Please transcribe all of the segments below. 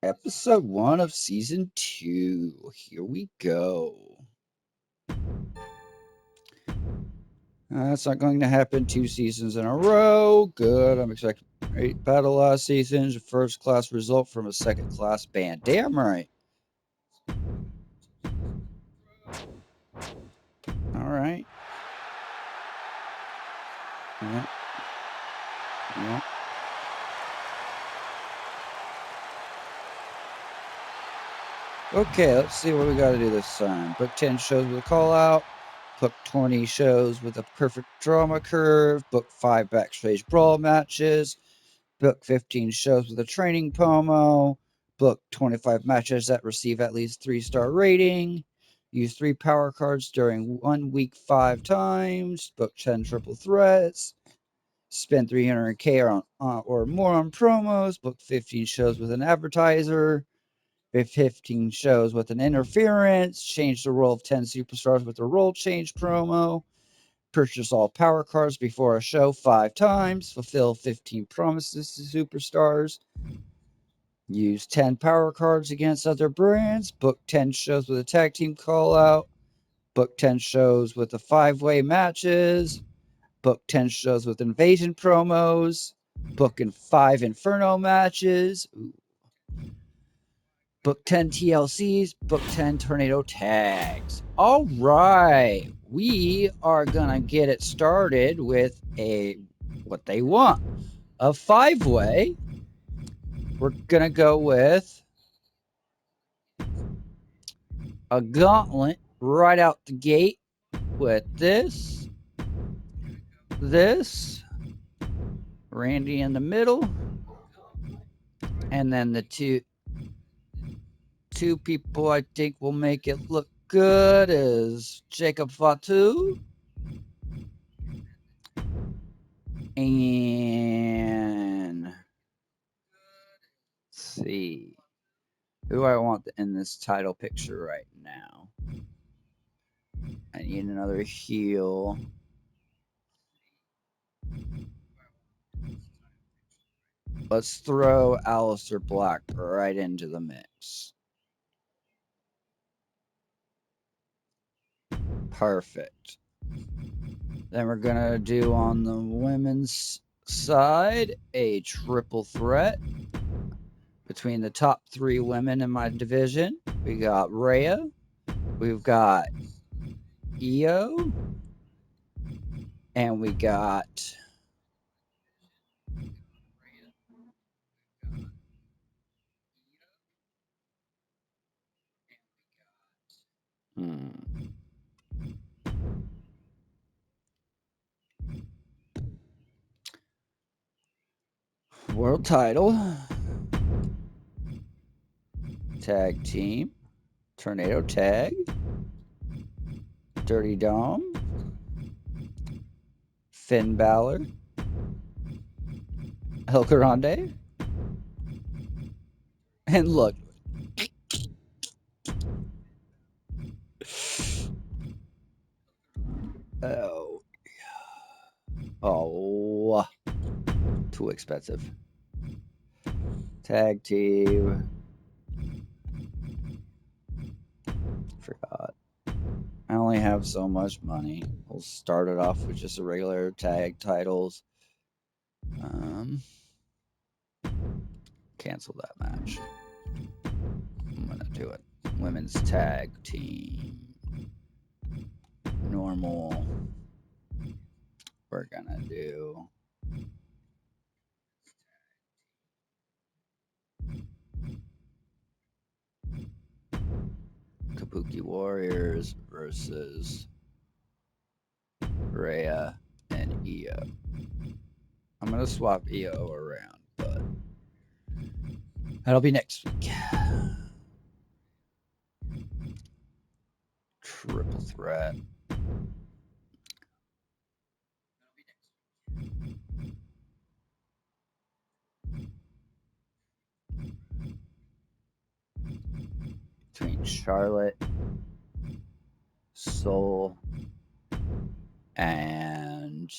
Episode 1 of Season 2. Here we go. That's not going to happen 2 seasons in a row. Good. I'm expecting great battle last season. First class result from a second class band. Damn right. Alright. Yeah. Yeah. Okay, let's see what we got to do this time. Book 10 shows with a call out. Book 20 shows with a perfect drama curve. Book 5 backstage brawl matches. Book 15 shows with a training promo. Book 25 matches that receive at least 3-star rating. Use 3 power cards during 1 week 5 times. Book 10 triple threats. Spend $300K or more on promos. Book 15 shows with an advertiser. 15 shows with an interference. Change the role of 10 superstars with a role change promo. Purchase all power cards before a show 5 times. Fulfill 15 promises to superstars. Use 10 power cards against other brands. Book 10 shows with a tag team call out. Book 10 shows with the 5-way matches. Book 10 shows with invasion promos. Book in 5 Inferno matches. Ooh. Book 10 TLCs, book 10 tornado tags. All right, we are gonna get it started with what they want, a 5-way. We're gonna go with a gauntlet right out the gate with this, Randy in the middle, and then the two people I think will make it look good is Jacob Fatu and let's see who I want in this title picture right now. I need another heel. Let's throw Aleister Black right into the mix. Perfect. Then we're going to do on the women's side a triple threat between the top 3 women in my division. We got Rhea, we've got Io, and we got world title, tag team, tornado tag, Dirty Dome, Finn Balor, El Grande, and look. Oh, too expensive. Tag team. Forgot. I only have so much money. We'll start it off with just a regular tag titles. Cancel that match. I'm gonna do it. Women's tag team. Normal. We're gonna do Kabuki Warriors versus Rhea and Io. I'm gonna swap Io around, but that'll be next week. Triple threat. Between Charlotte, Soul, and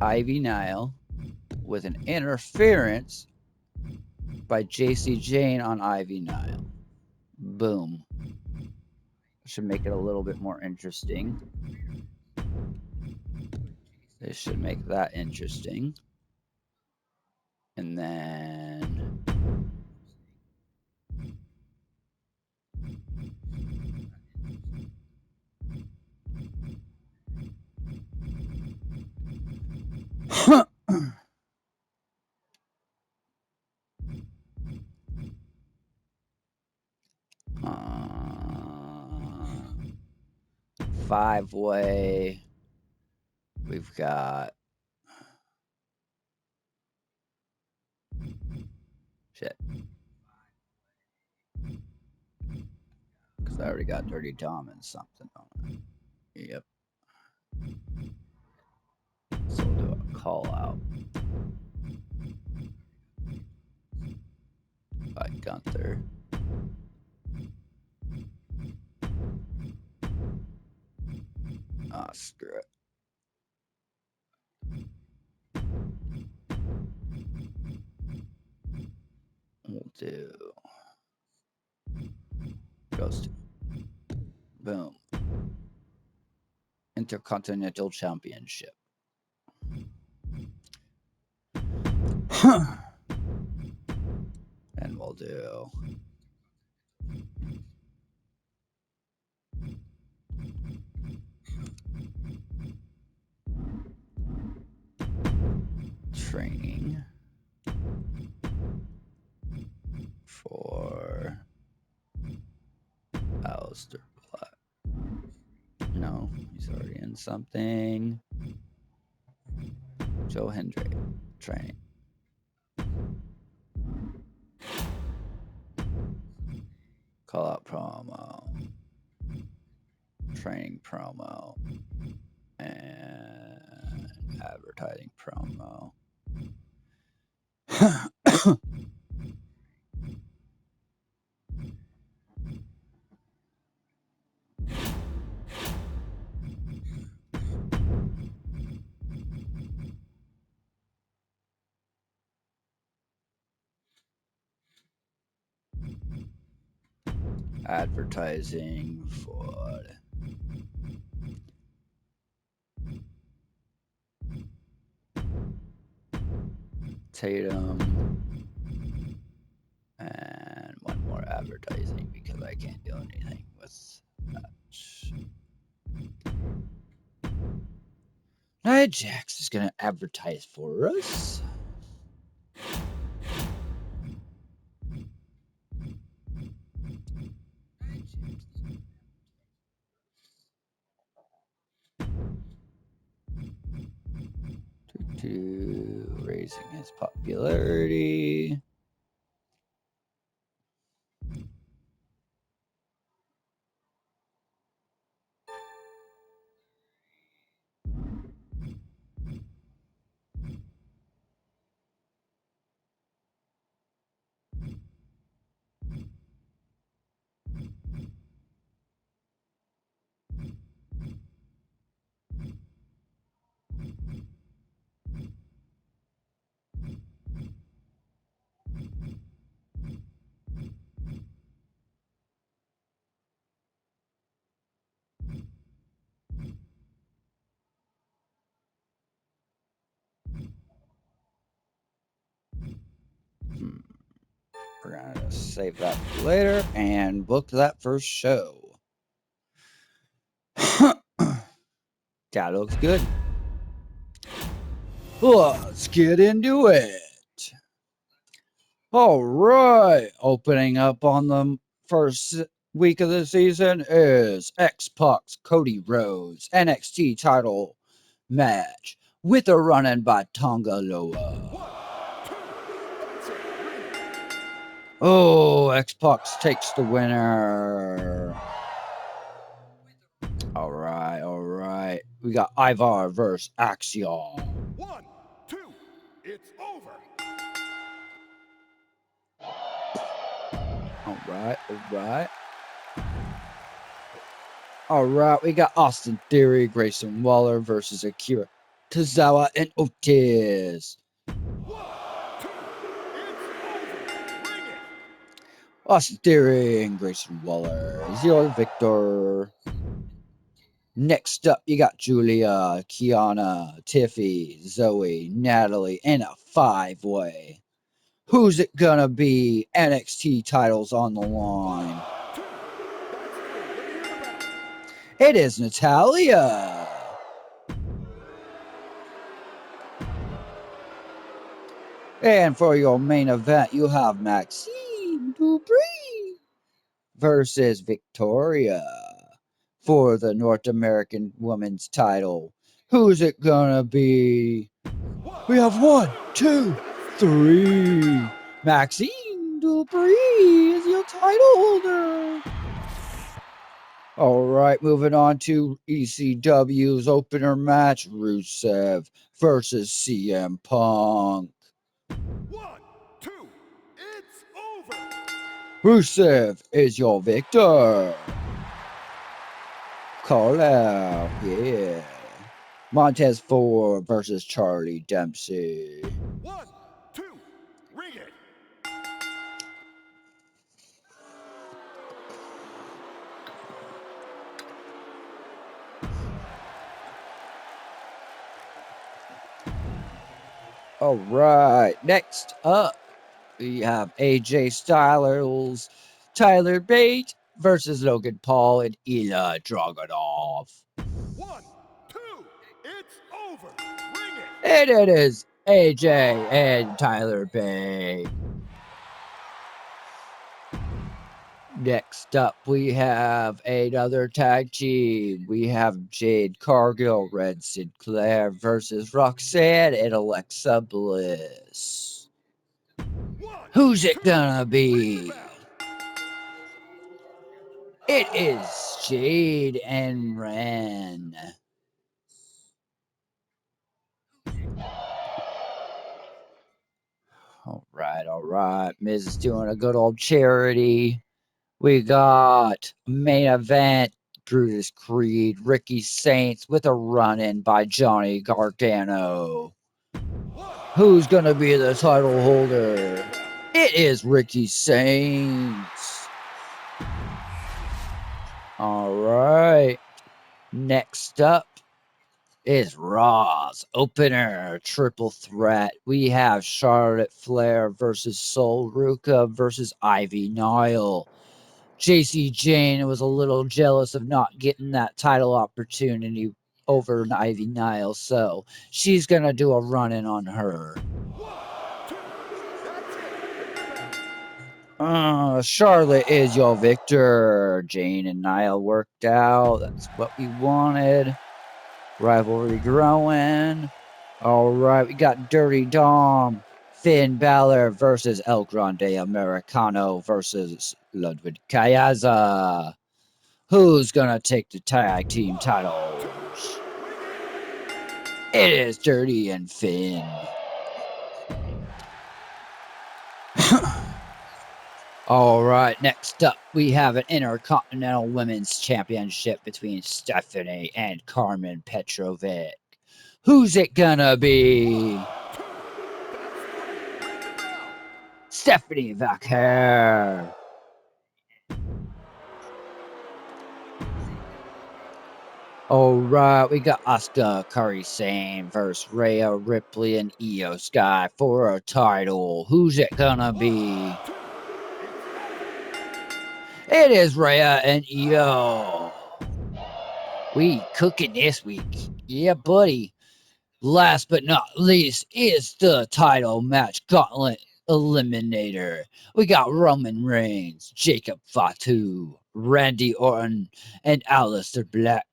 Ivy Nile with an interference by JC Jane on Ivy Nile. Boom. Should make it a little bit more interesting. This should make that interesting. And then five-way. We've got shit. Because I already got Dirty Tom and something on it. Yep. So we'll do a call out by Gunther. Ah, screw it. We'll do Ghost. Boom. Intercontinental Championship. And we'll do training for Aleister Black. No, he's already in something. Joe Hendry training. Call out promo. Training promo. And advertising promo. Advertising for Tatum and one more advertising because I can't do anything with that. Nia Jax is gonna advertise for us. Raising his popularity. We're gonna save that for later and book that first show. That looks good. Let's get into it. All right. Opening up on the first week of the season is X-Pac Cody Rhodes NXT title match with a run-in by Tonga Loa. Oh, X-Pac takes the winner. All right. We got Ivar versus Axiom. 1, 2, it's over. All right. All right, we got Austin Theory, Grayson Waller versus Akira Tozawa and Otis. 1, 2, it's over. Bring it. Austin Theory and Grayson Waller is your victor. Next up, you got Julia, Kiana, Tiffy, Zoe, Natalie in a 5-way. Who's it gonna be? NXT titles on the line. 2, that's 3. Let me hear the bell. It is Natalia. And for your main event, you have Maxine Dupree versus Victoria for the North American Women's title. Who's it gonna be? We have 1, 2, 3. Maxine Dupree is your title holder. All right, moving on to ECW's opener match, Rusev versus CM Punk. 1, 2, it's over. Rusev is your victor. Call out, yeah. Montez Ford versus Charlie Dempsey. 1, 2, ring it. All right, next up, we have AJ Styles, Tyler Bate versus Logan Paul and Ilya Dragunov. 1, 2, it's over. Ring it. And it is AJ and Tyler Bate. Next up, we have another tag team. We have Jade Cargill, Red Sinclair versus Roxanne and Alexa Bliss. 1, Who's it 2, gonna ring be? the bell. It is Jade and Ren. All right. Miz is doing a good old charity. We got main event, Brutus Creed, Ricky Saints with a run-in by Johnny Gargano. 1, Who's going to be the title holder? It is Ricky Saints. All right. Next up is Raw's opener triple threat. We have Charlotte Flair versus Sol Ruka versus Ivy Nile. JC Jane was a little jealous of not getting that title opportunity over Ivy Nile, so she's going to do a run-in on her. 1, 2, that's it. Ring the bell. Charlotte is your victor. Jane and Nile worked out. That's what we wanted. Rivalry growing. All right, we got Dirty Dom, Finn Balor versus El Grande Americano versus Ludwig Kayaza. Who's gonna take the tag team titles? It is Dirty and Finn. All right, next up, we have an Intercontinental Women's Championship between Stephanie and Carmen Petrovic. Who's it gonna be? Stephanie Vaquer. All right, we got Asuka Curry Sane versus Rhea Ripley and Io Sky for a title. Who's it gonna be? It is Rhea and Io. We cooking this week. Yeah, buddy. Last but not least is the title match gauntlet eliminator. We got Roman Reigns, Jacob Fatu, Randy Orton, and Aleister Black,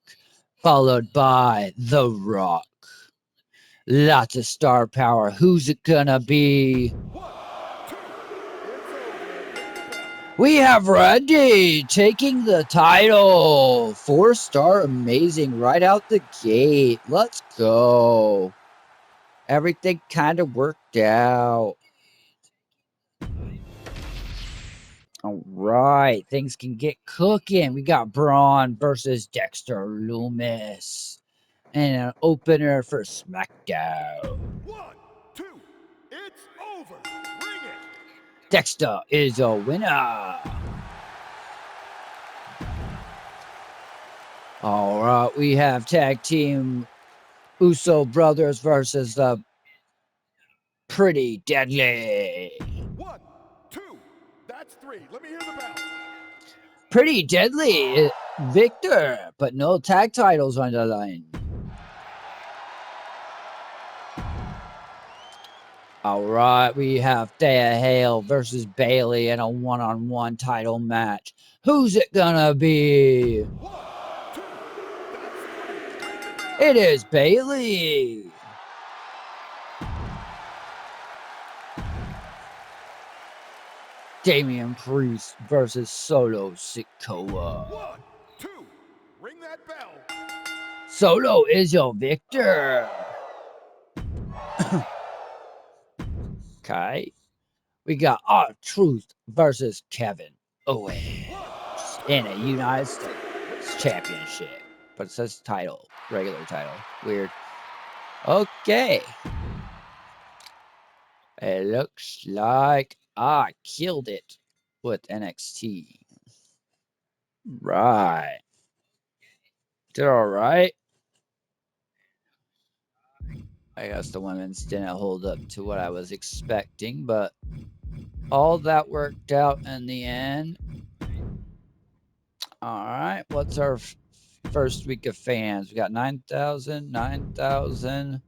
followed by The Rock. Lots of star power. Who's it gonna be? We have Randy taking the title. 4-star amazing right out the gate. Let's go. Everything kind of worked out. All right, things can get cooking. We got Braun versus Dexter Loomis, and an opener for SmackDown. 1, 2, it's over. Bring it. Dexter is a winner. All right, we have tag team Uso Brothers versus the Pretty Deadly. 1, 2, that's 3. Let me hear the bell. Pretty Deadly, Victor, but no tag titles on the line. All right, we have Thea Hale versus Bailey in a one-on-one title match. Who's it gonna be? 1, 2, that's 3. Ring the bell. It is Bailey. Damian Priest versus Solo Sikoa. 1, 2, ring that bell. Solo is your victor. Okay. We got R-Truth versus Kevin Owens in a United States Championship. But it says title, regular title. Weird. Okay. It looks like I killed it with NXT. Right. Did all right. I guess the women's didn't hold up to what I was expecting, but all that worked out in the end. All right. What's our first week of fans? We got 9,000, 9,000,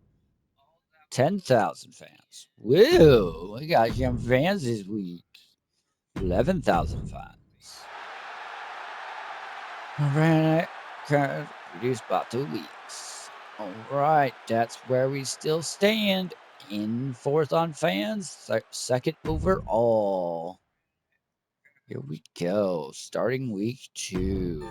10,000 fans. Woo! We got some fans this week. 11,000 fans. Alright, current reduced by 2 weeks. Alright, that's where we still stand. In fourth on fans, second overall. Here we go. Starting week 2.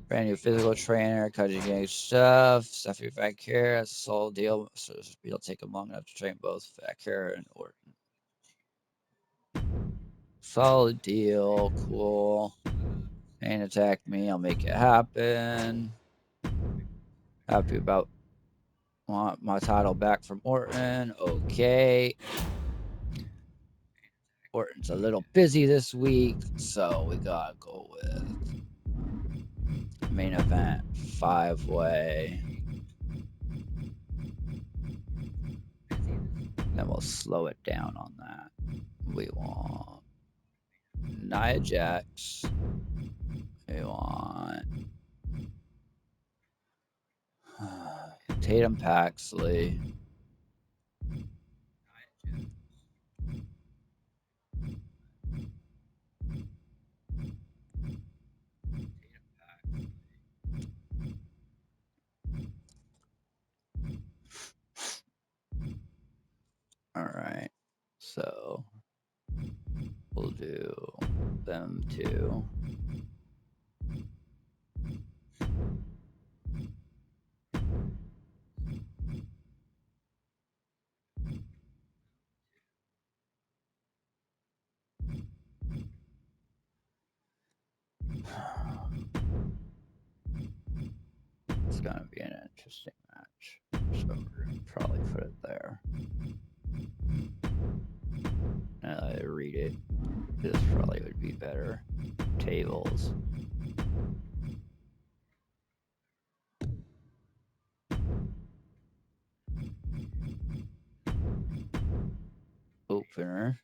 Brand new physical trainer, cutting edge stuff, Stephanie Vancouver, that's a solid deal. So it'll take them long enough to train both Vancouver and Orton. Solid deal, cool. Ain't attack me, I'll make it happen. Happy about want my title back from Orton. Okay. Orton's a little busy this week, so we gotta go with main event 5-way. Then we'll slow it down on that. We want Nia Jax. We want Tatum Paxley. All right. So we'll do them two. It's gonna be an interesting match, so we're gonna probably put it there. I read it. This probably would be better. Tables. Opener.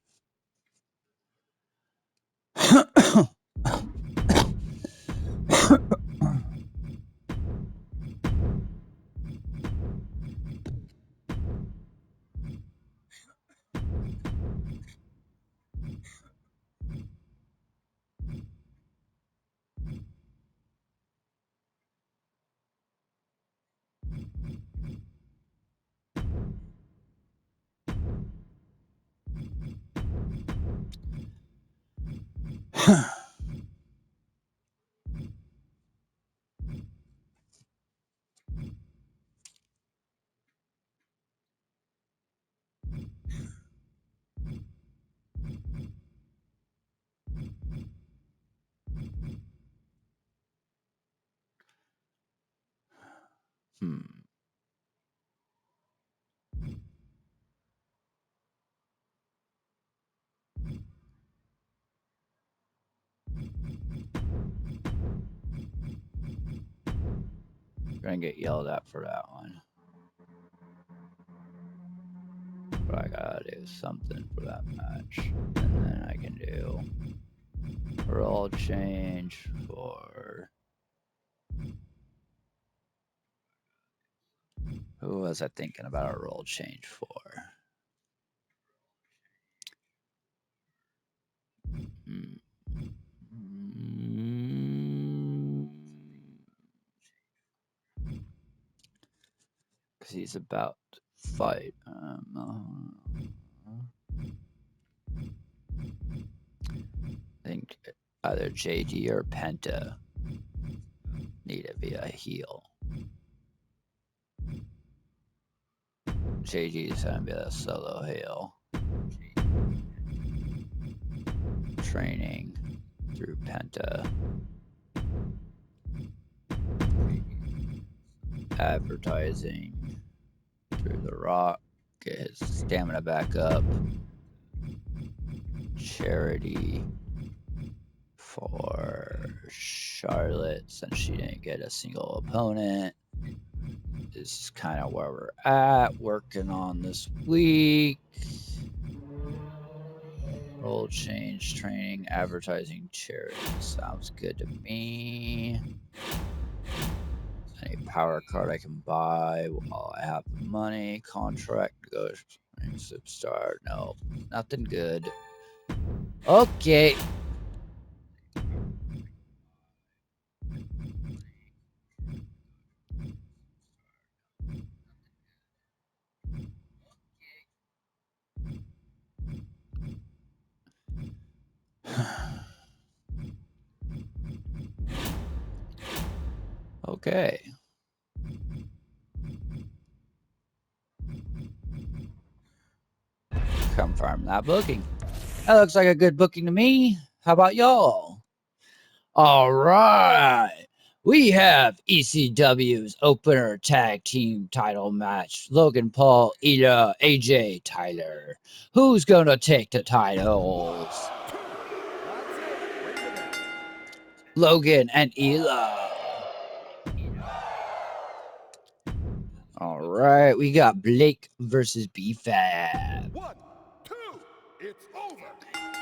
Gonna get yelled at for that one. But I gotta do something for that match. And then I can do role change for... Who was I thinking about a role change for? Because he's about to fight. I think either JD or Penta need to be a heel. JD is gonna be a solo heel. Training through Penta. Advertising through The Rock. Get his stamina back up. Charity for Charlotte since she didn't get a single opponent. This is kind of where we're at. Working on this week. Role change, training, advertising, charity. Sounds good to me. Any power card I can buy while I have the money. Contract, negotiating, superstar. No, nothing good. Okay. Okay. Confirm that booking. That looks like a good booking to me. How about y'all? All right. We have ECW's opener tag team title match. Logan Paul, Ida, AJ, Tyler. Who's going to take the titles? Logan and Ela. All right. We got Blake versus B-Fab. 1, 2, it's over.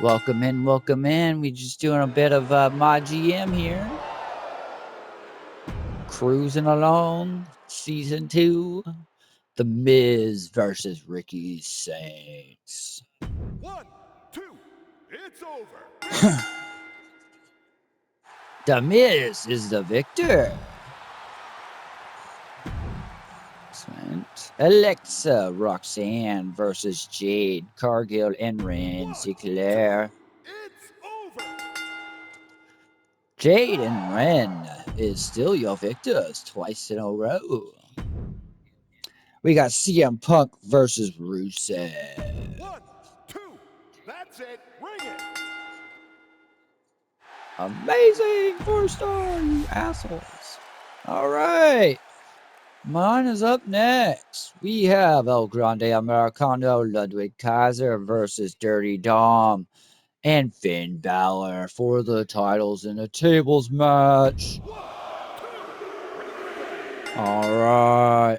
Welcome in, welcome in. We just doing a bit of my GM here. Cruising along. Season 2. The Miz versus Ricky Saints. 1, 2, it's over. The Miz is the victor. Alexa Roxanne versus Jade Cargill and Ren Sinclair. It's over. Jade and Ren is still your victors twice in a row. We got CM Punk versus Rusev. 1, 2, that's it. Ring it. Amazing 4-star, you assholes. All right. Mine is up next. We have El Grande Americano, Ludwig Kaiser versus Dirty Dom and Finn Balor for the titles in a tables match. 1, 2. All right.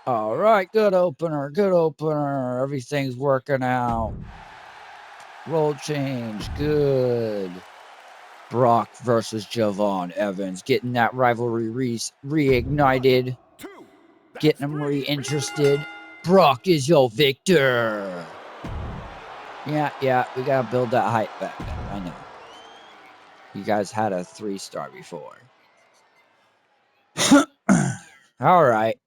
All right. Good opener. Good opener. Everything's working out. Roll change. Good. Brock versus Javon Evans. Getting that rivalry reignited. 2, Getting them reinterested. Brock is your victor. Yeah, we gotta build that hype back up. I know. You guys had a 3-star before. All right.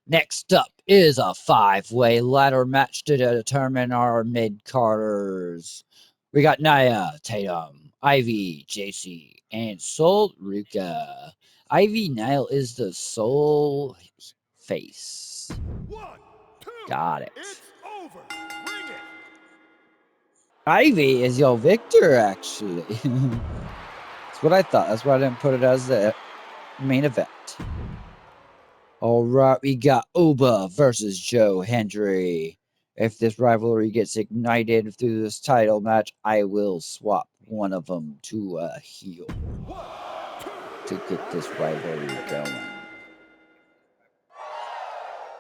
Next up is a 5-way ladder match to determine our mid-carders. We got Nia, Tatum, Ivy, JC, and Sol Ruka. Ivy Nile is the Soul face. 1, 2. Got it. It's over. Ring it. Ivy is your victor, actually. That's what I thought. That's why I didn't put it as the main event. All right, we got Oba versus Joe Hendry. If this rivalry gets ignited through this title match, I will swap one of them to a heel to get this rivalry going.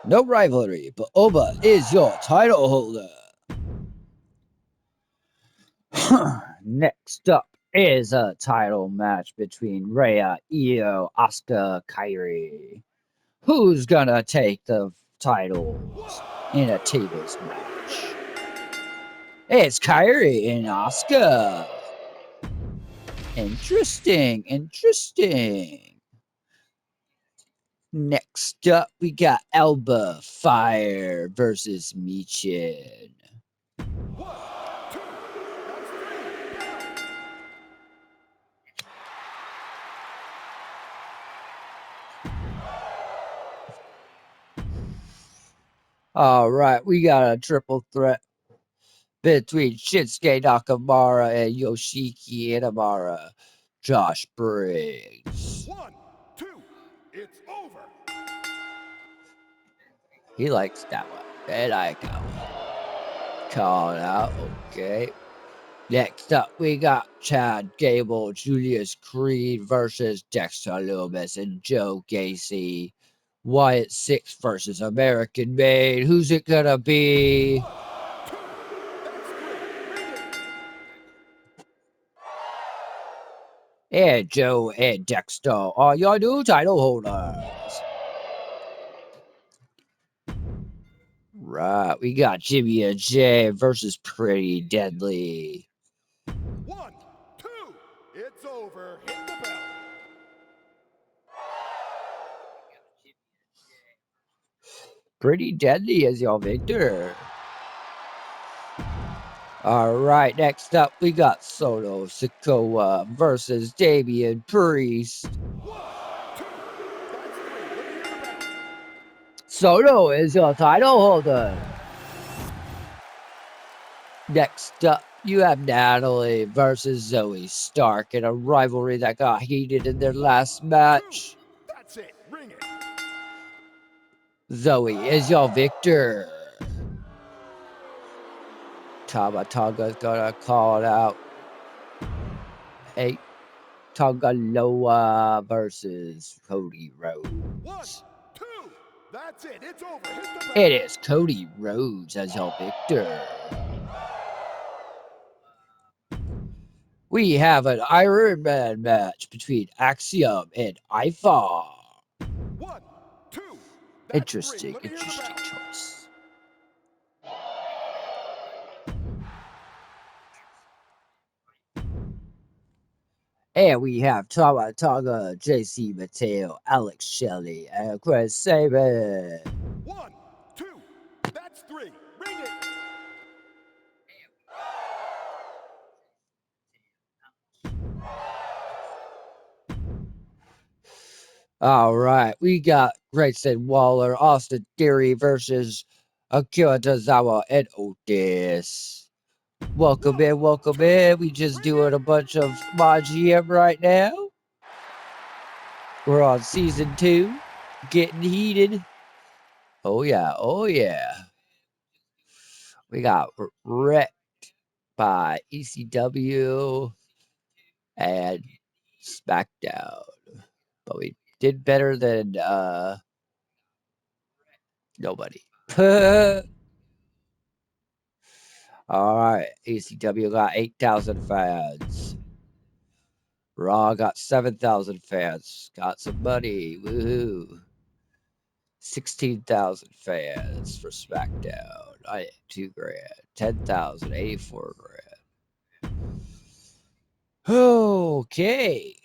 No rivalry, but Oba is your title holder. Next up is a title match between Rhea, Io, Asuka, Kairi. Who's gonna take the titles in a tables match? It's Kairi and Asuka. Interesting, interesting. Next up, we got Alba Fire versus Michin. 1, 2, that's 3. All right, we got a triple threat between Shinsuke Nakamura and Yoshiki Inamura. Josh Briggs. 1, 2, it's over. He likes that one. And I got one. Call it out. Okay. Next up, we got Chad Gable, Julius Creed versus Dexter Lumis and Joe Gacy. Wyatt Six versus American Made. Who's it gonna be? 1, 2, that's 3. Bring it. And Joe and Dexter are your new title holders. Right, we got Jimmy and Jay versus Pretty Deadly. 1, 2, it's over. Hit the bell. Pretty Deadly is your victor. All right, next up we got Soto Sikoa versus Damian Priest. 1, 2, that's 3. Let me hear the bell. Soto is your title holder. Next up, you have Natalie versus Zoe Stark in a rivalry that got heated in their last match. 2, that's it. Ring it. Zoe is your victor. Tama Tonga's gonna call it out. Hey, Tongaloa versus Cody Rhodes. 1, 2, that's it. It's over. Hit the bell. It is Cody Rhodes as your victor. We have an Iron Man match between Axiom and Ivar. 1, 2, that's 3. Interesting, Let me hear the interesting bell. choice. And we have Tama Tonga, JC Mateo, Alex Shelley, and Chris Sabin. 1, 2, that's 3. Ring it. All right, we got Grayson Waller, Austin Theory versus Akira Tozawa and Otis. Welcome in, welcome in. We just doing a bunch of my GM right now. We're on season 2, getting heated. Oh yeah, oh yeah. We got wrecked by ECW and SmackDown, but we did better than nobody. All right, ECW got 8,000 fans. Raw got 7,000 fans. Got some money. Woohoo. 16,000 fans for SmackDown. I $2 grand. 10,000, 84 grand. Okay.